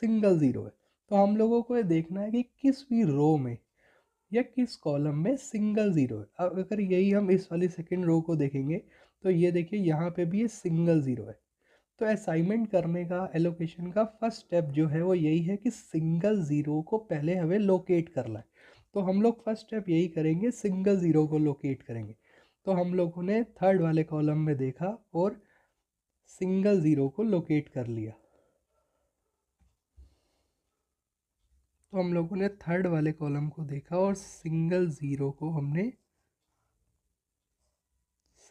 Single zero है। तो हम लोगों को ये देखना है कि किस भी रो में या किस कॉलम में सिंगल ज़ीरो है। अब अगर यही हम इस वाली सेकंड रो को देखेंगे तो ये देखिए यहाँ पे भी ये सिंगल ज़ीरो है। तो असाइनमेंट करने का एलोकेशन का फर्स्ट स्टेप जो है वो यही है कि सिंगल ज़ीरो को पहले हमें लोकेट करना है। तो हम लोग फर्स्ट स्टेप यही करेंगे, सिंगल ज़ीरो को लोकेट करेंगे। तो हम लोगों ने थर्ड वाले कॉलम में देखा और सिंगल ज़ीरो को लोकेट कर लिया। तो हम लोगों ने थर्ड वाले कॉलम को देखा और सिंगल ज़ीरो को हमने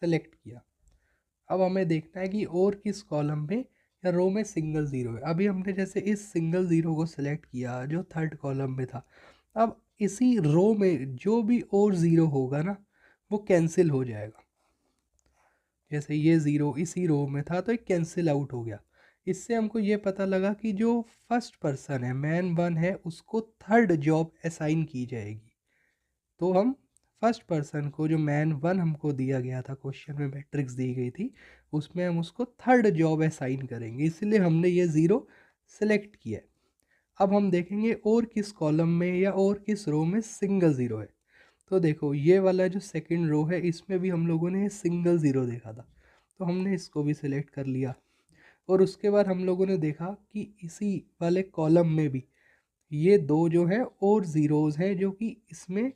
सेलेक्ट किया। अब हमें देखना है कि और किस कॉलम में या रो में सिंगल ज़ीरो है। अभी हमने जैसे इस सिंगल ज़ीरो को सिलेक्ट किया जो थर्ड कॉलम में था। अब इसी रो में जो भी और ज़ीरो होगा ना वो कैंसिल हो जाएगा। जैसे ये ज़ीरो इसी रो में था तो ये कैंसिल आउट हो गया। इससे हमको ये पता लगा कि जो फर्स्ट पर्सन है, मैन वन है, उसको थर्ड जॉब असाइन की जाएगी। तो हम फर्स्ट पर्सन को, जो मैन वन हमको दिया गया था, क्वेश्चन में मैट्रिक्स दी गई थी, उसमें हम उसको थर्ड जॉब असाइन करेंगे, इसलिए हमने ये ज़ीरो सेलेक्ट किया है। अब हम देखेंगे और किस कॉलम में या और किस रो में सिंगल ज़ीरो है। तो देखो ये वाला जो सेकंड रो है इसमें भी हम लोगों ने सिंगल ज़ीरो देखा था, तो हमने इसको भी सिलेक्ट कर लिया। और उसके बाद हम लोगों ने देखा कि इसी वाले कॉलम में भी ये दो जो है और ज़ीरोज़ हैं जो कि इसमें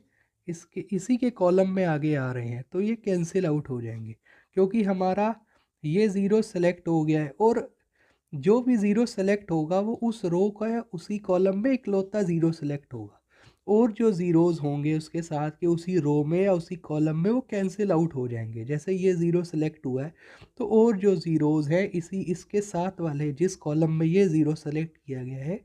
इसके इसी के कॉलम में आगे आ रहे हैं, तो ये कैंसिल आउट हो जाएंगे क्योंकि हमारा ये ज़ीरो सेलेक्ट हो गया है। और जो भी ज़ीरो सेलेक्ट होगा वो उस रो का या उसी कॉलम में इकलौता ज़ीरो सेलेक्ट होगा, और जो ज़ीरोज़ होंगे उसके साथ के उसी रो में या उसी कॉलम में वो कैंसिल आउट हो जाएंगे। जैसे ये ज़ीरो सेलेक्ट हुआ है तो और जो ज़ीरोज़ हैं इसी इसके साथ वाले जिस कॉलम में ये ज़ीरो सेलेक्ट किया गया है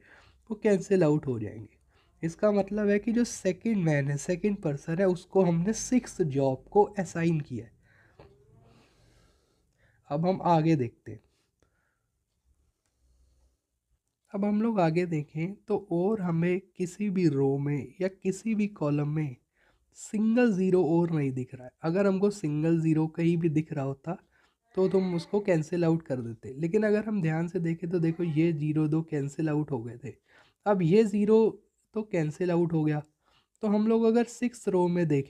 वो कैंसिल आउट हो जाएंगे। इसका मतलब है कि जो सेकंड मैन है, सेकंड पर्सन है, उसको हमने सिक्स जॉब को असाइन किया है। अब हम आगे देखते हैं। अब हम लोग आगे देखें तो और हमें किसी भी रो में या किसी भी कॉलम में सिंगल ज़ीरो और नहीं दिख रहा है। अगर हमको सिंगल ज़ीरो कहीं भी दिख रहा होता तो तुम उसको कैंसिल आउट कर देते, लेकिन अगर हम ध्यान से देखें तो देखो ये ज़ीरो दो कैंसिल आउट हो गए थे। अब ये ज़ीरो तो कैंसिल आउट हो गया, तो हम लोग अगर सिक्स रो में देखें